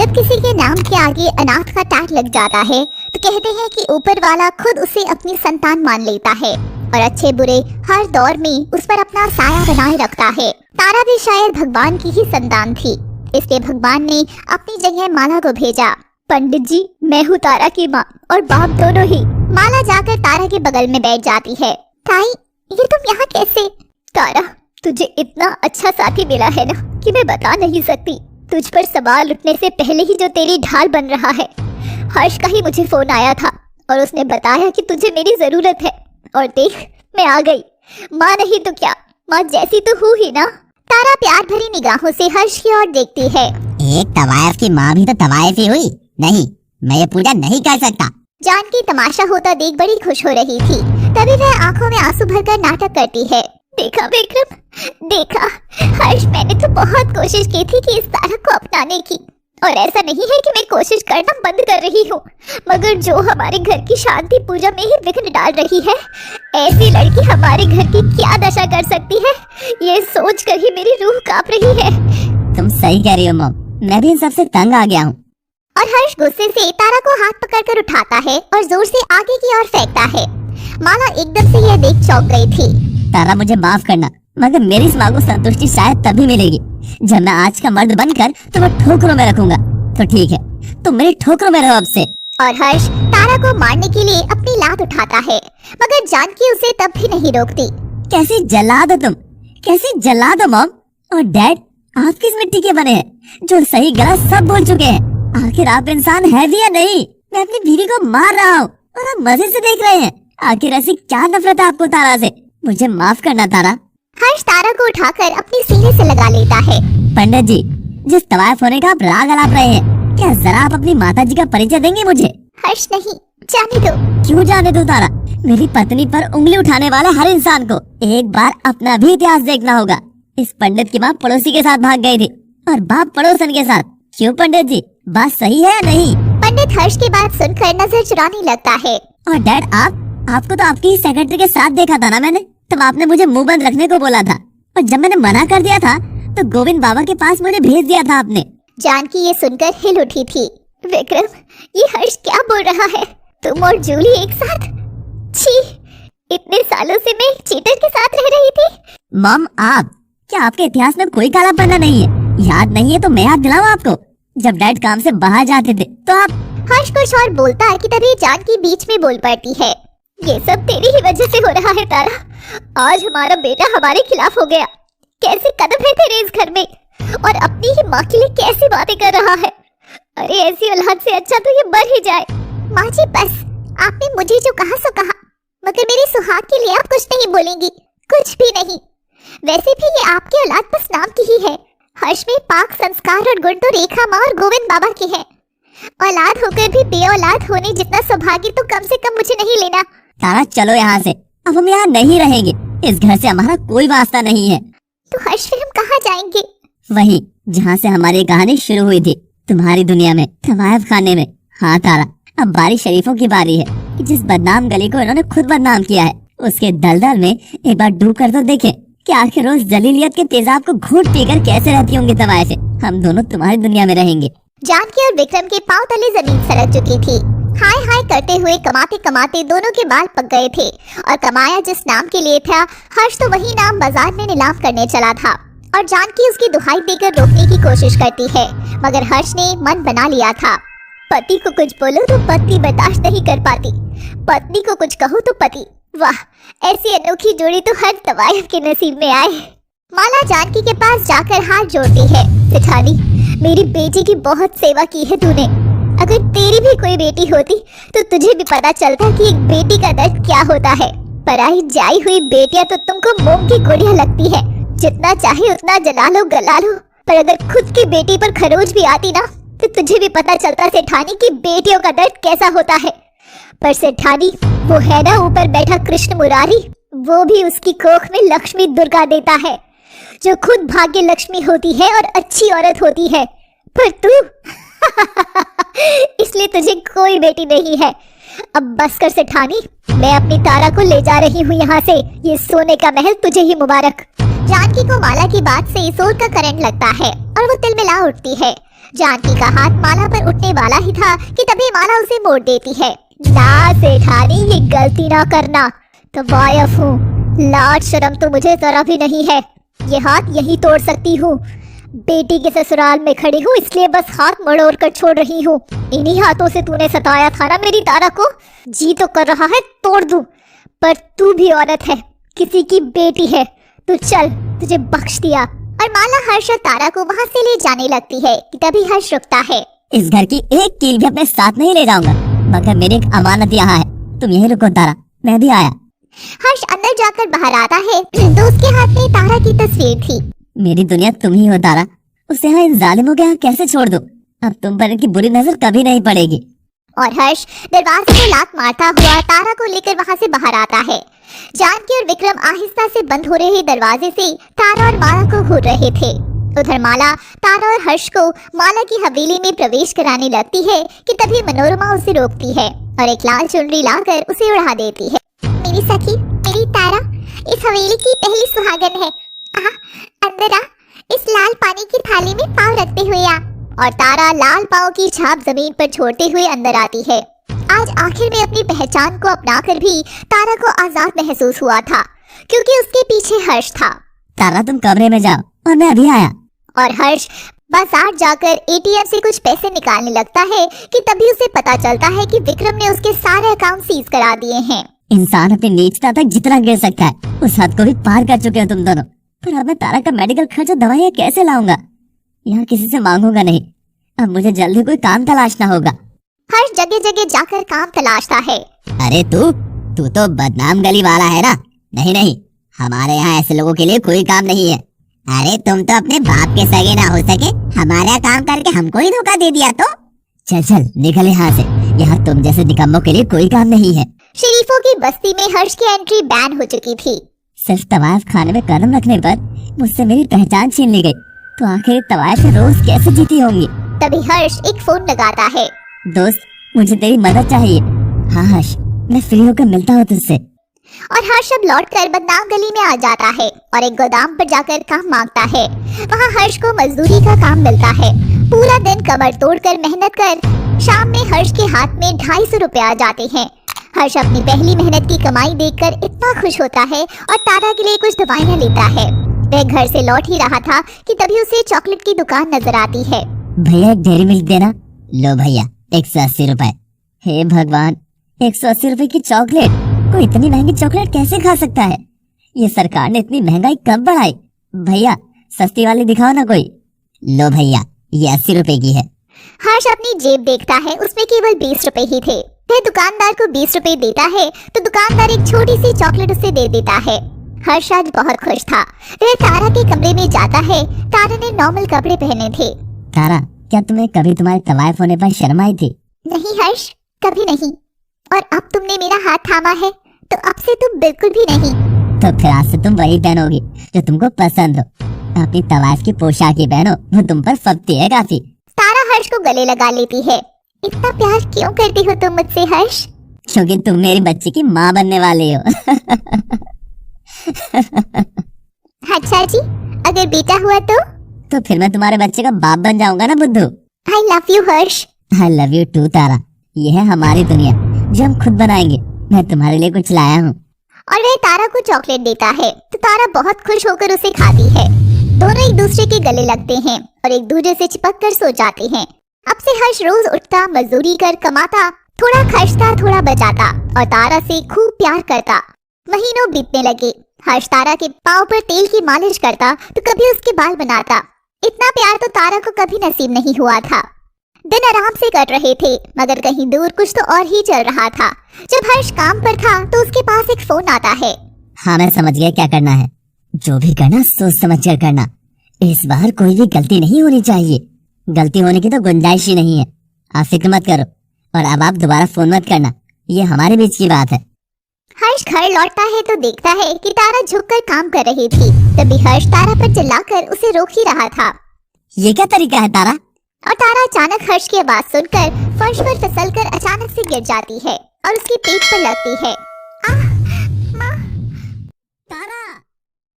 जब किसी के नाम के आगे अनाथ का टैग लग जाता है तो कहते हैं कि ऊपर वाला खुद उसे अपनी संतान मान लेता है और अच्छे बुरे हर दौर में उस पर अपना साया बनाए रखता है। तारा भी शायद भगवान की ही संतान थी, इसलिए भगवान ने अपनी जगह माला को भेजा। पंडित जी, मैं हूँ तारा की माँ और बाप दोनों ही। माला जाकर तारा के बगल में बैठ जाती है। ताई, ये तुम यहाँ कैसे? तारा, तुझे इतना अच्छा साथी मिला है ना कि मैं बता नहीं सकती। तुझ पर सवाल उठने से पहले ही जो तेरी ढाल बन रहा है। हर्ष का ही मुझे फोन आया था और उसने बताया कि तुझे मेरी जरूरत है और देख, मैं आ गई। माँ नहीं तो क्या, माँ जैसी तो हूँ ही ना। तारा प्यार भरी निगाहों से हर्ष की ओर देखती है। एक तवायफ की माँ भी तो तवायफ ही हुई। नहीं, मैं ये पूजा नहीं कर सकता। जानकी तमाशा होता देख बड़ी खुश हो रही थी। तभी वह आंखों में आंसू भरकर नाटक करती है। देखा विक्रम, देखा हर्ष, मैंने तो बहुत कोशिश की थी कि इस तारा को अपनाने की, और ऐसा नहीं है कि मैं कोशिश करना बंद कर रही हूँ, मगर जो हमारे घर की शांति पूजा में ही विघ्न डाल रही है, ऐसी लड़की हमारे घर की क्या दशा कर सकती है, ये सोचकर ही मेरी रूह कांप रही है। तुम सही कह रही हो मॉम, मैं भी इन सबसे तंग आ गया हूँ। और हर्ष गुस्से से तारा को हाथ पकड़कर उठाता है और जोर से आगे की ओर फेंकता है। माला एकदम से यह देख चौंक गई थी। तारा, मुझे माफ करना, मगर मेरी इस माँ को संतुष्टि शायद तभी मिलेगी जब मैं आज का मर्द बनकर तुम्हें ठोकरों में रखूंगा। तो ठीक है, तुम मेरी ठोकरों में रहो अब से। और हर्ष तारा को मारने के लिए अपनी लात उठाता है, मगर जानकी उसे तब भी नहीं रोकती। कैसी जल्लाद हो तुम, कैसी जल्लाद हो मॉम। और डैड, आप किस मिट्टी के बने हैं जो सही गलत सब बोल चुके हैं? आखिर आप इंसान है भी या नहीं? मैं अपनी बीवी को मार रहा हूँ और आप मजे से देख रहे हैं। आखिर ऐसी क्या नफरत है आपको तारा से? मुझे माफ करना तारा। हर्ष तारा को उठाकर अपने सीने से लगा लेता है। पंडित जी, जिस तवायफ होने का आप राग अलाप रहे हैं, क्या जरा आप अपनी माता जी का परिचय देंगे मुझे? हर्ष नहीं, जाने दो। क्यों जाने दो तारा? मेरी पत्नी पर उंगली उठाने वाला हर इंसान को एक बार अपना भी इतिहास देखना होगा। इस पंडित की माँ पड़ोसी के साथ भाग गई थी और बाप पड़ोसन के साथ। क्यों पंडित जी, बात सही है या नहीं? पंडित हर्ष की बात सुनकर नजर चुराने लगता है। और डैड, आपको तो आपकी सेक्रेटरी के साथ देखा था ना मैंने, तब आपने मुझे मुंह बंद रखने को बोला था, और जब मैंने मना कर दिया था तो गोविंद बाबा के पास मुझे भेज दिया था आपने। जानकी ये सुनकर हिल उठी थी। विक्रम, ये हर्ष क्या बोल रहा है? तुम और जूली एक साथ? छी, इतने सालों से मैं चीटर के साथ रह रही थी। मॉम, क्या आपके इतिहास में कोई काला पन्ना नहीं है? याद नहीं है तो मैं याद दिलाऊं आपको? जब डैड काम से बाहर जाते थे तो आप। हर्ष कुछ और बोलता है कि तभी जानकी बीच में बोल पड़ती है। ये सब तेरी ही वजह से हो रहा है तारा। आज हमारा बेटा हमारे खिलाफ हो गया। कैसे कदम है तेरे इस घर में, और अपनी ही माँ के लिए कैसी बातें कर रहा है। अरे ऐसी औलाद से अच्छा तो ये मर ही जाए। माँ जी बस, आपने मुझे जो कहा सो कहा, मगर मेरी सुहाग के लिए आप कुछ नहीं बोलेंगी, कुछ भी नहीं। वैसे भी ये आपकी औलाद बस नाम की ही है। हर्ष में पाक संस्कार और गुण तो रेखा माँ और गोविंद बाबा के हैं। औलाद होकर भी बेऔलाद होने जितना सौभाग्य तो कम से कम मुझे नहीं लेना। तारा, चलो यहाँ से, अब हम यहाँ नहीं रहेंगे। इस घर से हमारा कोई वास्ता नहीं है। तो हर्ष, फिर हम कहाँ जाएंगे? वहीं जहाँ से हमारी कहानी शुरू हुई थी, तुम्हारी दुनिया में, तवायफ खाने में। हाँ तारा, अब बारी शरीफों की बारी है कि जिस बदनाम गली को इन्होंने खुद बदनाम किया है, उसके दलदल में एक बार डूब कर तो देखें कि आखिर रोज जलीलियत के तेजाब को घूंट पीकर कैसे रहती होंगी तवायफें। हम दोनों तुम्हारी दुनिया में रहेंगे। जानकी और विक्रम के पांव तले जमीन सरक चुकी थी। हाय हाय करते हुए कमाते कमाते दोनों के बाल पक गए थे, और कमाया जिस नाम के लिए था, हर्ष तो वही नाम बाजार में नीलाम करने चला था। और जानकी उसकी दुहाई देकर रोकने की कोशिश करती है, मगर हर्ष ने मन बना लिया था। पति को कुछ बोलो तो पत्नी बर्दाश्त नहीं कर पाती, पत्नी को कुछ कहो तो पति। वाह, ऐसी अनोखी जोड़ी तो हर तवायफ के नसीब में आए। माला जानकी के पास जाकर हाथ जोड़ती है। सेठानी, मेरी बेटी की बहुत सेवा की है तूने। अगर तेरी भी कोई बेटी होती तो तुझे भी पता चलता कि एक बेटी का दर्द क्या होता है। पराई जाई हुई बेटियां तो तुमको मोम की गोलियां लगती है, जितना चाहे उतना जला लो गला लो, पर अगर खुद की बेटी पर खरोच भी आती ना तो तुझे भी पता चलता सेठानी की बेटियों का दर्द कैसा होता है। पर सेठानी, वो है ना ऊपर बैठा कृष्ण मुरारी, वो भी उसकी कोख में लक्ष्मी दुर्गा देता है, जो खुद भाग्य लक्ष्मी होती है और अच्छी औरत होती है। पर तू इसलिए तुझे कोई बेटी नहीं है। अब बस कर सेठानी, मैं अपनी तारा को ले जा रही हूँ यहाँ से। ये सोने का महल तुझे ही मुबारक। जानकी को माला की बात से सोर का करंट लगता है और वो तिलमिला उठती है। जानकी का हाथ माला पर उठने वाला ही था कि तभी माला उसे मोड़ देती है। ना सेठानी, ये गलती ना करना, तो वायफ हूँ, लाज शर्म तो मुझे जरा भी नहीं है। ये हाथ यही तोड़ सकती हूँ। बेटी के ससुराल में खड़ी हूँ इसलिए बस हाथ मड़ोड़ कर छोड़ रही हूँ। इन्हीं हाथों से तूने सताया था ना मेरी तारा को। जी तो कर रहा है तोड़ दूं, पर तू भी औरत है, किसी की बेटी है। तू चल, तुझे बख्श दिया। और माला हर्ष और तारा को वहाँ से ले जाने लगती है कि तभी हर्ष रुकता है। इस घर की एक कील भी अपने साथ नहीं ले जाऊंगा, मगर मेरी एक अमानत यहाँ है। तुम यहीं रुको तारा, मैं भी आया। हर्ष अंदर जाकर बाहर आता है तो उसके हाथ में तारा की तस्वीर थी। मेरी दुनिया तुम ही हो तारा, उसे यहाँ इन जालिमों के यहाँ कैसे छोड़ दूं? अब तुम पर इनकी बुरी नजर कभी नहीं पड़ेगी। और हर्ष दरवाजे को लात मारता हुआ तारा को लेकर वहाँ से बाहर आता है। जानकी और विक्रम आहिस्ता से बंद हो रहे दरवाजे से तारा और माला को घूर रहे थे। उधर माला तारा और हर्ष को माला की हवेली में प्रवेश कराने लगती है कि तभी मनोरमा उसे रोकती है और एक लाल चुनरी लाकर उसे उड़ा देती है। मेरी सखी, मेरी तारा इस हवेली की पहली सुहागन है। अंदर आ, इस लाल पानी की थाली में पाँव रखते हुए आ। और तारा लाल पाँव की छाप जमीन पर छोड़ते हुए अंदर आती है। आज आखिर में अपनी पहचान को अपनाकर भी तारा को आजाद महसूस हुआ था, क्योंकि उसके पीछे हर्ष था। तारा तुम कमरे में जाओ और मैं अभी आया। और हर्ष बाजार जाकर एटीएम से कुछ पैसे निकालने लगता है कि तभी उसे पता चलता है कि विक्रम ने उसके सारे अकाउंट सीज करा दिए हैं। इंसान अपनी नीचता तक जितना गिर सकता है उस हद को भी पार कर चुके हो तुम दोनों। पर अब मैं तारा का मेडिकल खर्च और दवाइयाँ कैसे लाऊंगा? यहाँ किसी से मांगूंगा नहीं। अब मुझे जल्दी कोई काम तलाशना होगा। हर्ष जगह जगह जाकर काम तलाशता है। अरे तू तो बदनाम गली वाला है ना? नहीं, हमारे यहाँ ऐसे लोगों के लिए कोई काम नहीं है। अरे तुम तो अपने बाप के सगे ना हो सके, हमारे यहाँ काम करके हमको ही धोखा दे दिया तो? चल निकल यहाँ से, यहाँ तुम जैसे निकम्मों के लिए कोई काम नहीं है। शरीफों की बस्ती में हर्ष की एंट्री बैन हो चुकी थी। सिर्फ तवायफ खाने में कदम रखने पर मुझसे मेरी पहचान छीन ली गई, तो आखिर तवायफ रोज कैसे जीती होंगी? तभी हर्ष एक फोन लगाता है। दोस्त, मुझे तेरी मदद चाहिए। हाँ हर्ष, मैं फ्री होकर मिलता हूँ तुझसे। और हर्ष अब लौटकर बदनाम गली में आ जाता है और एक गोदाम पर जाकर काम मांगता है। वहाँ हर्ष को मजदूरी का काम मिलता है। पूरा दिन कमर तोड़कर मेहनत कर शाम में हर्ष के हाथ में 250 रुपए आ जाते हैं। हर्ष अपनी पहली मेहनत की कमाई देखकर इतना खुश होता है और तारा के लिए कुछ दवाइयाँ लेता है। वह घर से लौट ही रहा था कि तभी उसे चॉकलेट की दुकान नजर आती है। भैया एक डेयरी मिल्क देना। लो भैया 180 रुपए। हे भगवान, 180 रुपए की चॉकलेट? कोई इतनी महंगी चॉकलेट कैसे खा सकता है? ये सरकार ने इतनी महंगाई कब बढ़ाई? भैया सस्ती वाली दिखाओ ना कोई। लो भैया, ये 80 रुपए की है। हर्ष अपनी जेब देखता है, उसमें केवल 20 रुपए ही थे। वह दुकानदार को 20 रुपए देता है तो दुकानदार एक छोटी सी चॉकलेट उसे दे देता है। हर्ष आज बहुत खुश था। वह तारा के कमरे में जाता है। तारा ने नॉर्मल कपड़े पहने थे। तारा, क्या तुम्हें कभी तुम्हारे तवायफ होने पर शर्म आई थी? नहीं हर्ष, कभी नहीं। और अब तुमने मेरा हाथ थामा है तो अब से तुम बिल्कुल भी नहीं। तो फिर आज से तुम वही पहनोगी जो तुमको पसंद हो। अपनी तवायफ की पोशाक ही पहनो, वो तुम पर फबती है काफी। तारा हर्ष को गले लगा लेती है। इतना प्यार क्यों करती हो तुम मुझसे हर्ष? क्योंकि तुम मेरी बच्ची की माँ बनने वाली हो। अच्छा जी, अगर बेटा हुआ तो फिर मैं तुम्हारे बच्चे का बाप बन जाऊंगा ना बुद्धू। I love you Harsh. I love you too Tara. ये है हमारी दुनिया जो हम खुद बनाएंगे। मैं तुम्हारे लिए कुछ लाया हूँ। और वह तारा को चॉकलेट देता है तो तारा बहुत खुश होकर उसे खाती है। दोनों एक दूसरे के गले लगते हैं और एक दूसरे से चिपक कर सो जाते हैं। अब से हर्ष रोज उठता, मजदूरी कर कमाता, थोड़ा खर्चता थोड़ा बचाता और तारा से खूब प्यार करता। महीनों बीतने लगे। हर्ष तारा के पाँव पर तेल की मालिश करता तो कभी उसके बाल बनाता। इतना प्यार तो तारा को कभी नसीब नहीं हुआ था। दिन आराम से कट रहे थे, मगर कहीं दूर कुछ तो और ही चल रहा था। जब हर्ष काम पर था तो उसके पास एक फोन आता है। हाँ, मैं समझ गया क्या करना है। जो भी करना सोच समझ कर करना। इस बार कोई भी गलती नहीं होनी चाहिए। गलती होने की तो गुंजाइश ही नहीं है। आप फिक्र मत करो और अब आप दोबारा फोन मत करना। ये हमारे बीच की बात है। हर्ष घर लौटता है तो देखता है कि तारा झुककर काम कर रही थी। तभी हर्ष तारा पर चिल्लाकर उसे रोक ही रहा था। ये क्या तरीका है तारा? और तारा अचानक हर्ष की आवाज सुनकर फर्श पर फिसलकर अचानक से गिर जाती है और उसके पेट पर लगती है।